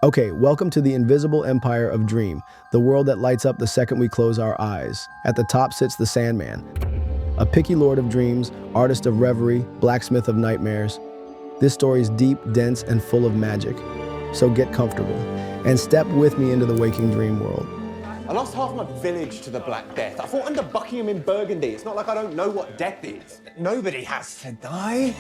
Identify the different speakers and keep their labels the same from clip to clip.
Speaker 1: Okay, welcome to the invisible empire of Dream, the world that lights up the second we close our eyes. At the top sits the Sandman, a picky lord of dreams, artist of reverie, blacksmith of nightmares. This story is deep, dense, and full of magic. So get comfortable and step with me into the waking dream world.
Speaker 2: I lost half my village to the Black Death. I fought under Buckingham in Burgundy. It's not like I don't know what death is. Nobody has to die.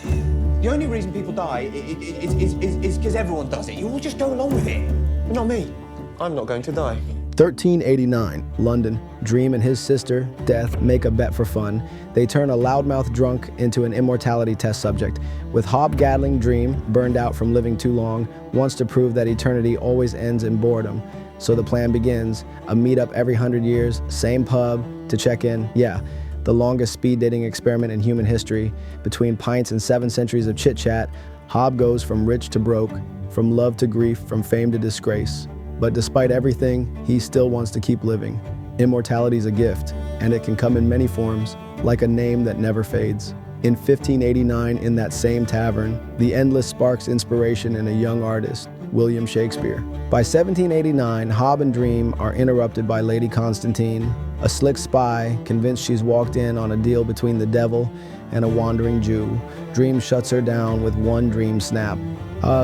Speaker 2: The only reason people die is because everyone does it. You all just go along with it. But not me. I'm not going to die.
Speaker 1: 1389, London. Dream and his sister, Death, make a bet for fun. They turn a loudmouth drunk into an immortality test subject. With hobgaddling, Dream, burned out from living too long, wants to prove that eternity always ends in boredom. So the plan begins, a meetup every 100 years, same pub, to check in. Yeah, the longest speed dating experiment in human history. Between pints and 7 centuries of chit-chat, Hob goes from rich to broke, from love to grief, from fame to disgrace. But despite everything, he still wants to keep living. Immortality's a gift, and it can come in many forms, like a name that never fades. In 1589, in that same tavern, the endless sparks inspiration in a young artist, William Shakespeare. By 1789, Hob and Dream are interrupted by Lady Constantine, a slick spy convinced she's walked in on a deal between the devil and a wandering Jew. Dream shuts her down with one dream snap.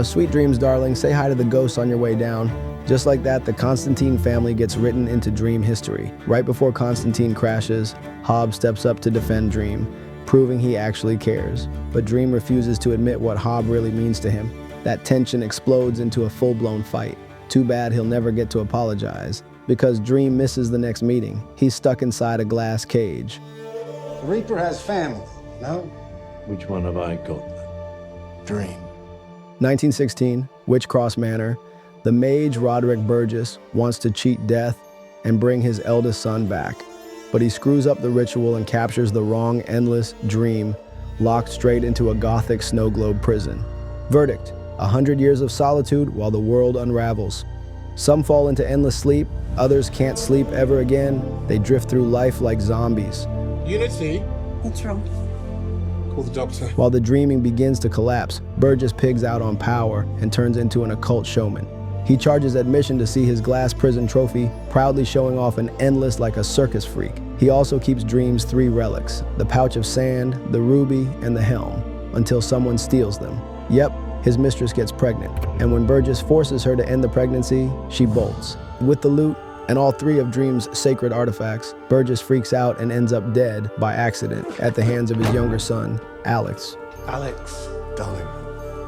Speaker 1: Sweet dreams, darling, say hi to the ghosts on your way down. Just like that, the Constantine family gets written into Dream history. Right before Constantine crashes, Hob steps up to defend Dream, proving he actually cares. But Dream refuses to admit what Hob really means to him. That tension explodes into a full-blown fight. Too bad he'll never get to apologize, because Dream misses the next meeting. He's stuck inside a glass cage.
Speaker 3: The Reaper has family, no?
Speaker 4: Which one have I got?
Speaker 3: Dream.
Speaker 1: 1916, Witchcross Manor. The mage Roderick Burgess wants to cheat death and bring his eldest son back. But he screws up the ritual and captures the wrong endless Dream, locked straight into a gothic snow globe prison. Verdict: 100 years of solitude while the world unravels. Some fall into endless sleep, others can't sleep ever again. They drift through life like zombies.
Speaker 3: Unity.
Speaker 5: What's wrong?
Speaker 3: Call the doctor.
Speaker 1: While the dreaming begins to collapse, Burgess pigs out on power and turns into an occult showman. He charges admission to see his glass prison trophy, proudly showing off an endless like a circus freak. He also keeps Dream's 3 relics, the pouch of sand, the ruby, and the helm, until someone steals them. Yep, his mistress gets pregnant, and when Burgess forces her to end the pregnancy, she bolts. With the loot and all 3 of Dream's sacred artifacts, Burgess freaks out and ends up dead by accident at the hands of his younger son, Alex.
Speaker 3: Alex, darling,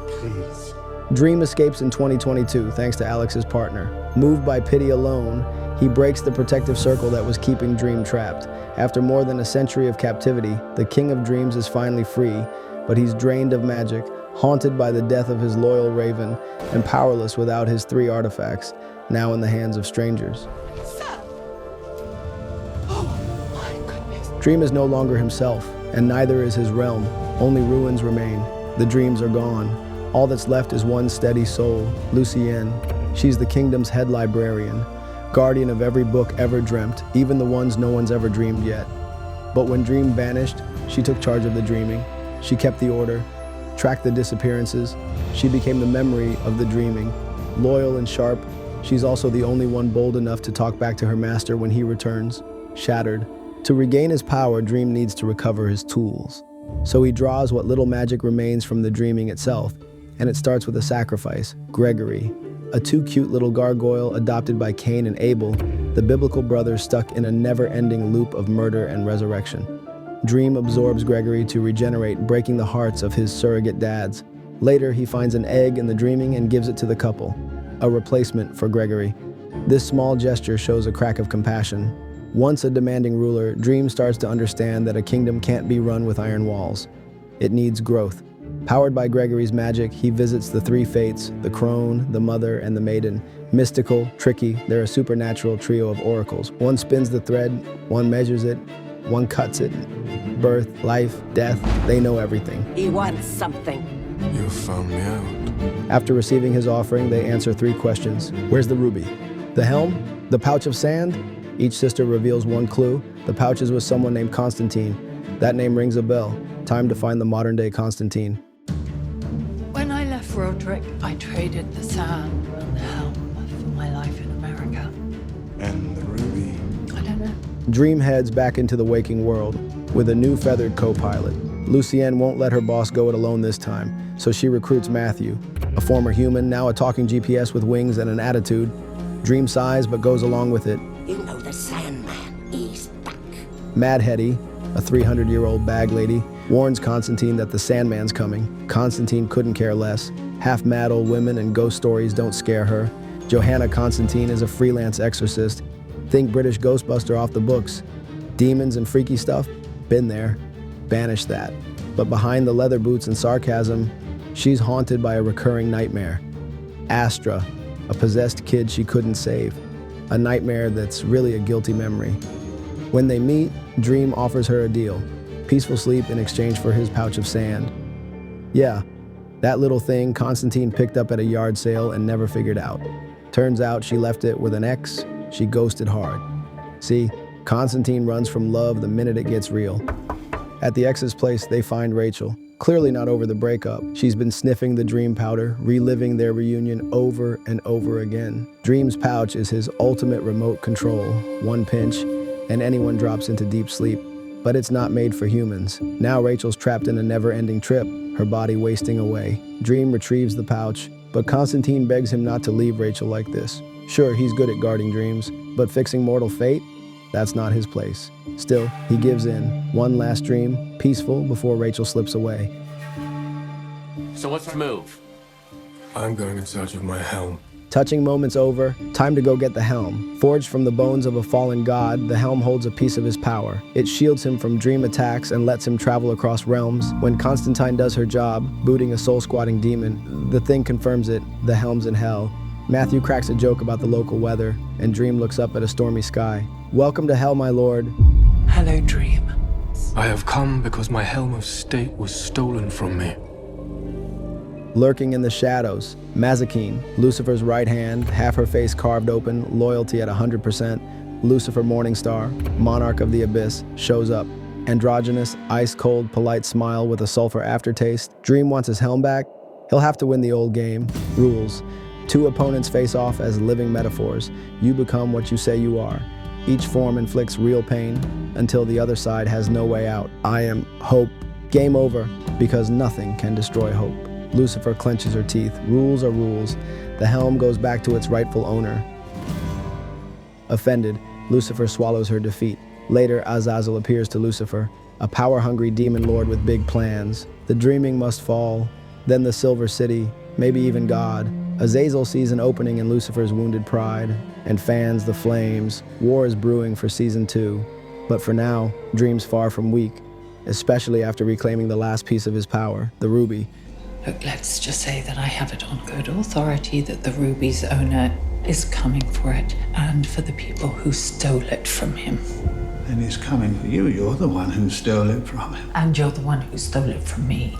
Speaker 3: please.
Speaker 1: Dream escapes in 2022 thanks to Alex's partner. Moved by pity alone, he breaks the protective circle that was keeping Dream trapped. After more than a century of captivity, the King of Dreams is finally free, but he's drained of magic, haunted by the death of his loyal raven, and powerless without his 3 artifacts, now in the hands of strangers.
Speaker 5: Oh my goodness.
Speaker 1: Dream is no longer himself, and neither is his realm. Only ruins remain. The dreams are gone. All that's left is one steady soul, Lucienne. She's the kingdom's head librarian, guardian of every book ever dreamt, even the ones no one's ever dreamed yet. But when Dream vanished, she took charge of the dreaming. She kept the order, tracked the disappearances. She became the memory of the dreaming. Loyal and sharp, she's also the only one bold enough to talk back to her master when he returns, shattered. To regain his power, Dream needs to recover his tools. So he draws what little magic remains from the dreaming itself, and it starts with a sacrifice, Gregory, a too-cute little gargoyle adopted by Cain and Abel, the biblical brothers stuck in a never-ending loop of murder and resurrection. Dream absorbs Gregory to regenerate, breaking the hearts of his surrogate dads. Later, he finds an egg in the dreaming and gives it to the couple, a replacement for Gregory. This small gesture shows a crack of compassion. Once a demanding ruler, Dream starts to understand that a kingdom can't be run with iron walls. It needs growth. Powered by Gregory's magic, he visits the 3 fates, the crone, the mother, and the maiden. Mystical, tricky, they're a supernatural trio of oracles. One spins the thread, one measures it, one cuts it. Birth, life, death, they know everything.
Speaker 5: He wants something.
Speaker 3: You found me out.
Speaker 1: After receiving his offering, they answer 3 questions. Where's the ruby? The helm? The pouch of sand? Each sister reveals one clue. The pouch is with someone named Constantine. That name rings a bell. Time to find the modern-day Constantine.
Speaker 6: When I left Roderick, I traded the sand and the helm life in America?
Speaker 3: And the ruby.
Speaker 6: I don't know.
Speaker 1: Dream heads back into the waking world with a new feathered co-pilot. Lucienne won't let her boss go it alone this time, so she recruits Matthew, a former human, now a talking GPS with wings and an attitude. Dream sighs but goes along with it.
Speaker 5: You know the Sandman. He's back.
Speaker 1: Mad Hetty, a 300-year-old bag lady, warns Constantine that the Sandman's coming. Constantine couldn't care less. Half-mad old women and ghost stories don't scare her. Johanna Constantine is a freelance exorcist. Think British Ghostbuster off the books. Demons and freaky stuff? Been there. Banish that. But behind the leather boots and sarcasm, she's haunted by a recurring nightmare. Astra, a possessed kid she couldn't save. A nightmare that's really a guilty memory. When they meet, Dream offers her a deal. Peaceful sleep in exchange for his pouch of sand. Yeah, that little thing Constantine picked up at a yard sale and never figured out. Turns out she left it with an ex she ghosted hard. See, Constantine runs from love the minute it gets real. At the ex's place, they find Rachel. Clearly not over the breakup. She's been sniffing the dream powder, reliving their reunion over and over again. Dream's pouch is his ultimate remote control. One pinch, and anyone drops into deep sleep. But it's not made for humans. Now Rachel's trapped in a never-ending trip, her body wasting away. Dream retrieves the pouch, but Constantine begs him not to leave Rachel like this. Sure, he's good at guarding dreams, but fixing mortal fate? That's not his place. Still, he gives in. One last dream, peaceful, before Rachel slips away.
Speaker 7: So what's the move?
Speaker 3: I'm going in search of my helm.
Speaker 1: Touching moments over, time to go get the helm. Forged from the bones of a fallen god, the helm holds a piece of his power. It shields him from dream attacks and lets him travel across realms. When Constantine does her job, booting a soul-squatting demon, the thing confirms it, the helm's in hell. Matthew cracks a joke about the local weather, and Dream looks up at a stormy sky. Welcome to hell, my lord.
Speaker 6: Hello, Dream.
Speaker 3: I have come because my helm of state was stolen from me.
Speaker 1: Lurking in the shadows, Mazikeen, Lucifer's right hand, half her face carved open, loyalty at 100%. Lucifer Morningstar, monarch of the abyss, shows up. Androgynous, ice-cold, polite smile with a sulfur aftertaste. Dream wants his helm back. He'll have to win the old game. Rules. Two opponents face off as living metaphors. You become what you say you are. Each form inflicts real pain until the other side has no way out. I am hope. Game over, because nothing can destroy hope. Lucifer clenches her teeth. Rules are rules. The helm goes back to its rightful owner. Offended, Lucifer swallows her defeat. Later, Azazel appears to Lucifer, a power-hungry demon lord with big plans. The dreaming must fall, then the Silver City, maybe even God. Azazel sees an opening in Lucifer's wounded pride and fans the flames. War is brewing for season 2. But for now, Dream's far from weak, especially after reclaiming the last piece of his power, the ruby.
Speaker 6: Look, let's just say that I have it on good authority that the ruby's owner is coming for it, and for the people who stole it from him.
Speaker 8: And he's coming for you. You're the one who stole it from him.
Speaker 6: And you're the one who stole it from me.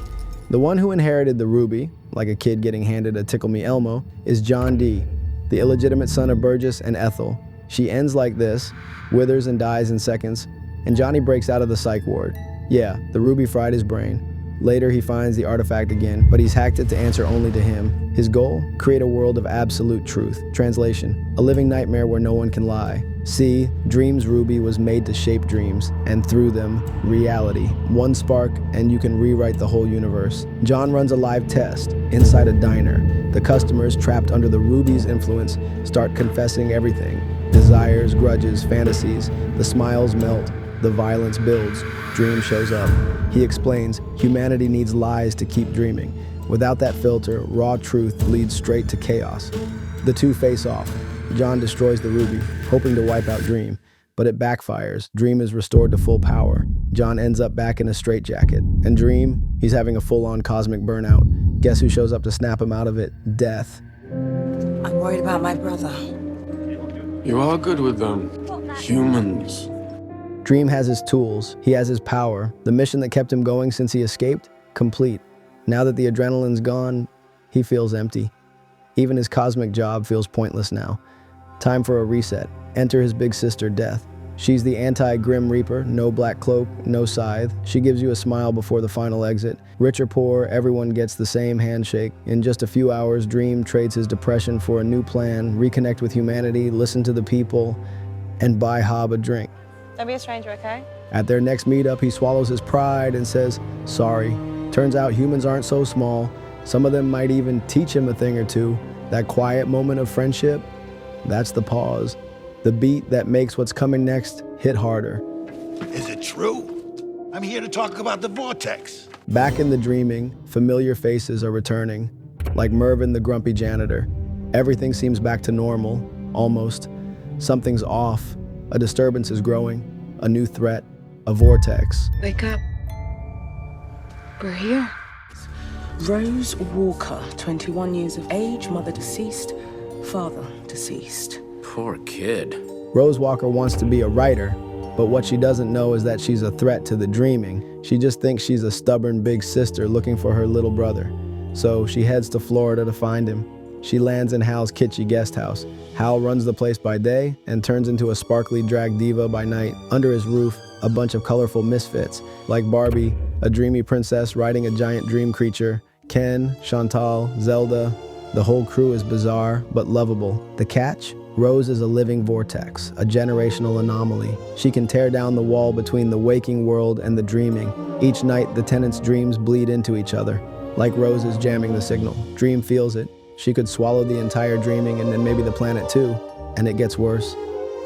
Speaker 1: The one who inherited the ruby, like a kid getting handed a Tickle Me Elmo, is John Dee, the illegitimate son of Burgess and Ethel. She ends like this, withers and dies in seconds, and Johnny breaks out of the psych ward. Yeah, the ruby fried his brain. Later, he finds the artifact again, but he's hacked it to answer only to him. His goal? Create a world of absolute truth. Translation: a living nightmare where no one can lie. See, Dream's ruby was made to shape dreams, and through them, reality. One spark, and you can rewrite the whole universe. John runs a live test inside a diner. The customers, trapped under the ruby's influence, start confessing everything. Desires, grudges, fantasies. The smiles melt. The violence builds. Dream shows up. He explains, humanity needs lies to keep dreaming. Without that filter, raw truth leads straight to chaos. The two face off. John destroys the ruby, hoping to wipe out Dream, but it backfires. Dream is restored to full power. John ends up back in a straitjacket. And Dream, he's having a full-on cosmic burnout. Guess who shows up to snap him out of it? Death.
Speaker 5: I'm worried about my brother.
Speaker 3: You are good with them. Humans.
Speaker 1: Dream has his tools. He has his power. The mission that kept him going since he escaped? Complete. Now that the adrenaline's gone, he feels empty. Even his cosmic job feels pointless now. Time for a reset. Enter his big sister, Death. She's the anti-Grim Reaper, no black cloak, no scythe. She gives you a smile before the final exit. Rich or poor, everyone gets the same handshake. In just a few hours, Dream trades his depression for a new plan, reconnect with humanity, listen to the people, and buy Hob a drink.
Speaker 9: Don't be a stranger, okay?
Speaker 1: At their next meetup, he swallows his pride and says, sorry. Turns out humans aren't so small. Some of them might even teach him a thing or two. That quiet moment of friendship, that's the pause. The beat that makes what's coming next hit harder.
Speaker 10: Is it true? I'm here to talk about the Vortex.
Speaker 1: Back in the dreaming, familiar faces are returning, like Mervyn the grumpy janitor. Everything seems back to normal, almost. Something's off. A disturbance is growing. A new threat. A vortex.
Speaker 5: Wake up. We're here.
Speaker 11: Rose Walker, 21 years of age, mother deceased, father deceased.
Speaker 7: Poor kid.
Speaker 1: Rose Walker wants to be a writer, but what she doesn't know is that she's a threat to the dreaming. She just thinks she's a stubborn big sister looking for her little brother. So she heads to Florida to find him. She lands in Hal's kitschy guest house. Hal runs the place by day and turns into a sparkly drag diva by night. Under his roof, a bunch of colorful misfits, like Barbie, a dreamy princess riding a giant dream creature, Ken, Chantal, Zelda. The whole crew is bizarre, but lovable. The catch? Rose is a living vortex, a generational anomaly. She can tear down the wall between the waking world and the dreaming. Each night, the tenants' dreams bleed into each other. Like Rose is jamming the signal. Dream feels it. She could swallow the entire dreaming and then maybe the planet too. And it gets worse.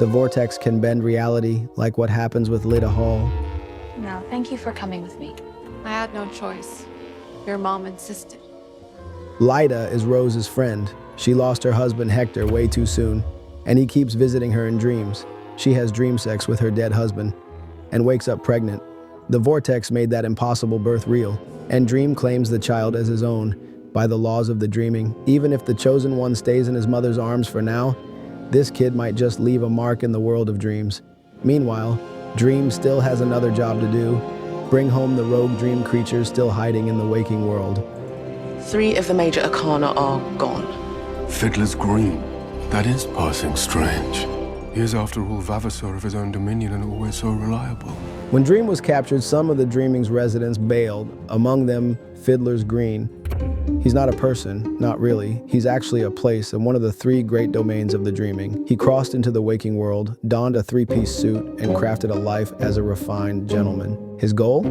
Speaker 1: The vortex can bend reality, like what happens with Lita Hall.
Speaker 9: No, thank you for coming with me.
Speaker 12: I had no choice. Your mom insisted.
Speaker 1: Lida is Rose's friend. She lost her husband Hector way too soon, and he keeps visiting her in dreams. She has dream sex with her dead husband and wakes up pregnant. The vortex made that impossible birth real, and Dream claims the child as his own by the laws of the dreaming. Even if the chosen one stays in his mother's arms for now, this kid might just leave a mark in the world of dreams. Meanwhile, Dream still has another job to do. Bring home the rogue dream creatures still hiding in the waking world.
Speaker 11: 3 of the major arcana are gone.
Speaker 3: Fiddler's Green. That is passing strange. He is, after all, vavasor of his own dominion and always so reliable.
Speaker 1: When Dream was captured, some of the Dreaming's residents bailed, among them Fiddler's Green. He's not a person, not really. He's actually a place and one of the 3 great domains of the dreaming. He crossed into the waking world, donned a 3-piece suit, and crafted a life as a refined gentleman. His goal?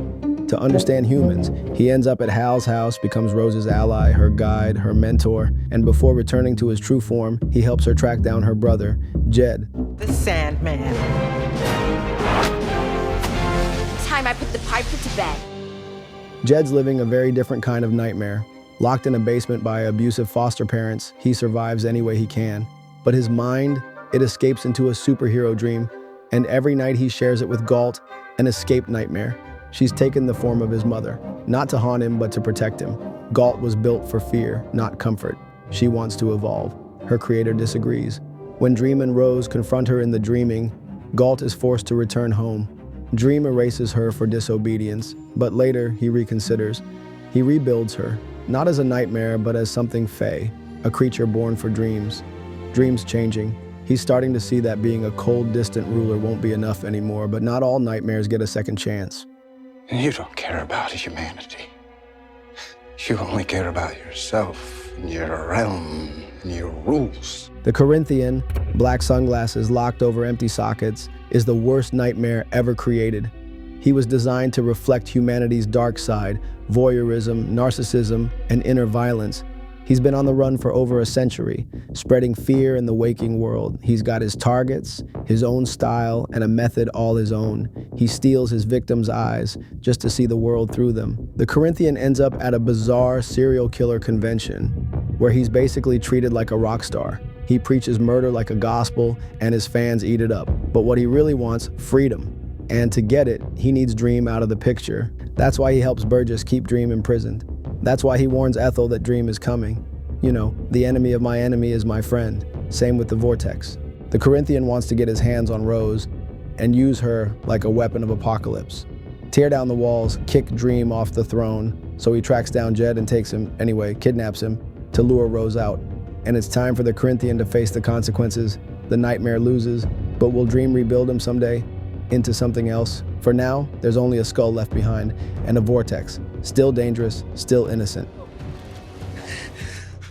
Speaker 1: To understand humans. He ends up at Hal's house, becomes Rose's ally, her guide, her mentor, and before returning to his true form, he helps her track down her brother, Jed.
Speaker 5: The Sandman.
Speaker 12: Time I put the piper to bed.
Speaker 1: Jed's living a very different kind of nightmare. Locked in a basement by abusive foster parents, he survives any way he can. But his mind, it escapes into a superhero dream, and every night he shares it with Galt, an escape nightmare. She's taken the form of his mother, not to haunt him, but to protect him. Galt was built for fear, not comfort. She wants to evolve. Her creator disagrees. When Dream and Rose confront her in the dreaming, Galt is forced to return home. Dream erases her for disobedience, but later he reconsiders. He rebuilds her, not as a nightmare, but as something fey, a creature born for dreams. Dreams changing. He's starting to see that being a cold, distant ruler won't be enough anymore, but not all nightmares get a second chance.
Speaker 8: You don't care about humanity. You only care about yourself and your realm and your rules.
Speaker 1: The Corinthian, black sunglasses locked over empty sockets, is the worst nightmare ever created. He was designed to reflect humanity's dark side, voyeurism, narcissism, and inner violence. He's been on the run for over a century, spreading fear in the waking world. He's got his targets, his own style, and a method all his own. He steals his victims' eyes just to see the world through them. The Corinthian ends up at a bizarre serial killer convention where he's basically treated like a rock star. He preaches murder like a gospel, and his fans eat it up. But what he really wants, freedom. And to get it, he needs Dream out of the picture. That's why he helps Burgess keep Dream imprisoned. That's why he warns Ethel that Dream is coming. You know, the enemy of my enemy is my friend. Same with the Vortex. The Corinthian wants to get his hands on Rose and use her like a weapon of apocalypse. Tear down the walls, kick Dream off the throne, so he tracks down Jed and kidnaps him to lure Rose out. And it's time for the Corinthian to face the consequences. The nightmare loses, but will Dream rebuild him someday? into something else. For now, there's only a skull left behind, and a vortex. Still dangerous, still innocent.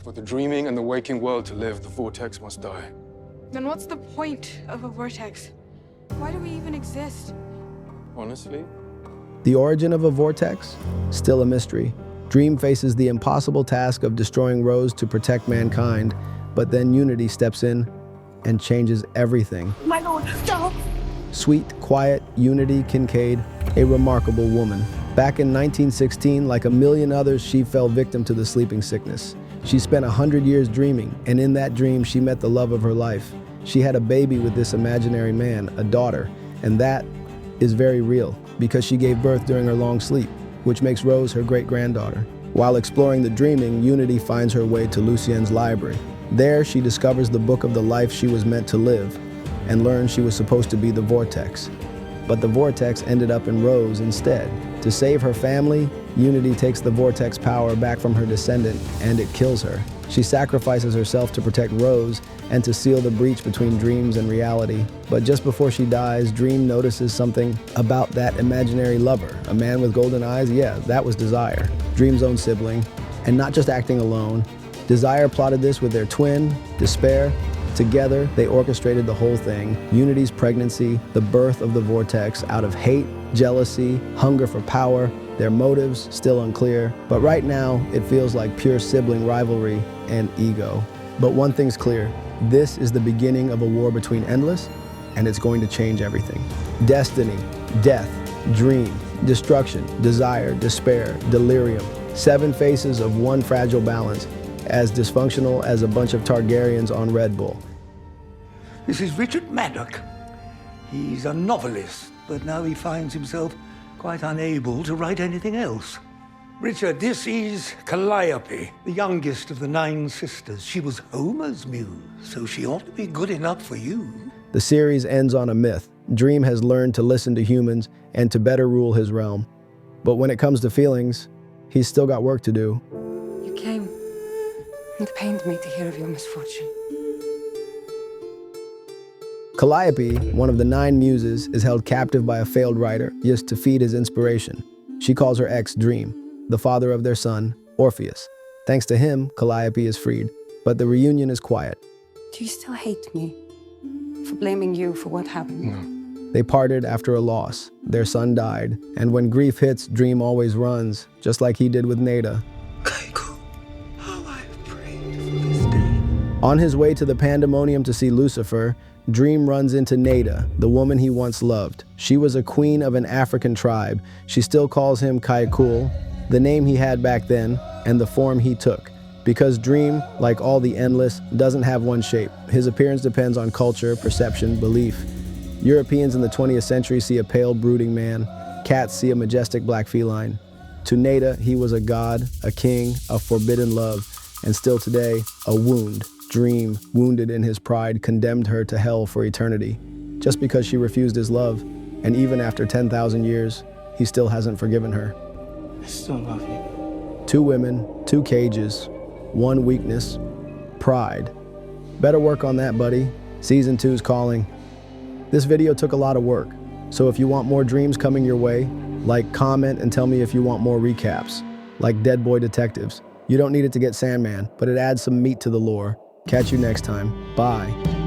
Speaker 3: For the dreaming and the waking world to live, the vortex must die.
Speaker 12: Then what's the point of a vortex? Why do we even exist?
Speaker 3: Honestly?
Speaker 1: The origin of a vortex? Still a mystery. Dream faces the impossible task of destroying Rose to protect mankind, but then Unity steps in and changes everything.
Speaker 11: My lord, stop!
Speaker 1: Sweet, quiet Unity Kincaid, a remarkable woman. Back in 1916, like a million others, she fell victim to the sleeping sickness. She spent 100 years dreaming, and in that dream, she met the love of her life. She had a baby with this imaginary man, a daughter, and that is very real because she gave birth during her long sleep, which makes Rose her great-granddaughter. While exploring the dreaming, Unity finds her way to Lucien's library. There, she discovers the book of the life she was meant to live and learns she was supposed to be the Vortex. But the Vortex ended up in Rose instead. To save her family, Unity takes the Vortex power back from her descendant and it kills her. She sacrifices herself to protect Rose and to seal the breach between dreams and reality. But just before she dies, Dream notices something about that imaginary lover. A man with golden eyes? Yeah, that was Desire, Dream's own sibling. And not just acting alone. Desire plotted this with their twin, Despair. Together, they orchestrated the whole thing. Unity's pregnancy, the birth of the Vortex, out of hate, jealousy, hunger for power. Their motives still unclear, but right now it feels like pure sibling rivalry and ego. But one thing's clear, this is the beginning of a war between Endless, and it's going to change everything. Destiny, death, dream, destruction, desire, despair, delirium. 7 faces of one fragile balance, as dysfunctional as a bunch of Targaryens on Red Bull.
Speaker 10: This is Richard Maddock. He's a novelist, but now he finds himself quite unable to write anything else. Richard, this is Calliope, the youngest of the 9 sisters. She was Homer's muse, so she ought to be good enough for you.
Speaker 1: The series ends on a myth. Dream has learned to listen to humans and to better rule his realm. But when it comes to feelings, he's still got work to do.
Speaker 13: You came. It pained me to hear of your misfortune.
Speaker 1: Calliope, one of the 9 muses, is held captive by a failed writer just to feed his inspiration. She calls her ex Dream, the father of their son, Orpheus. Thanks to him, Calliope is freed, but the reunion is quiet.
Speaker 13: Do you still hate me for blaming you for what happened?
Speaker 3: No.
Speaker 1: They parted after a loss. Their son died, and when grief hits, Dream always runs, just like he did with Neda. On his way to the Pandemonium to see Lucifer, Dream runs into Neda, the woman he once loved. She was a queen of an African tribe. She still calls him Kaikul, the name he had back then, and the form he took. Because Dream, like all the Endless, doesn't have one shape. His appearance depends on culture, perception, belief. Europeans in the 20th century see a pale, brooding man. Cats see a majestic black feline. To Neda, he was a god, a king, a forbidden love, and still today, a wound. Dream, wounded in his pride, condemned her to hell for eternity, just because she refused his love. And even after 10,000 years, he still hasn't forgiven her.
Speaker 2: I still love you.
Speaker 1: 2 women, 2 cages, 1 weakness, pride. Better work on that, buddy. Season 2's calling. This video took a lot of work, so if you want more dreams coming your way, like, comment, and tell me if you want more recaps, like Dead Boy Detectives. You don't need it to get Sandman, but it adds some meat to the lore. Catch you next time. Bye.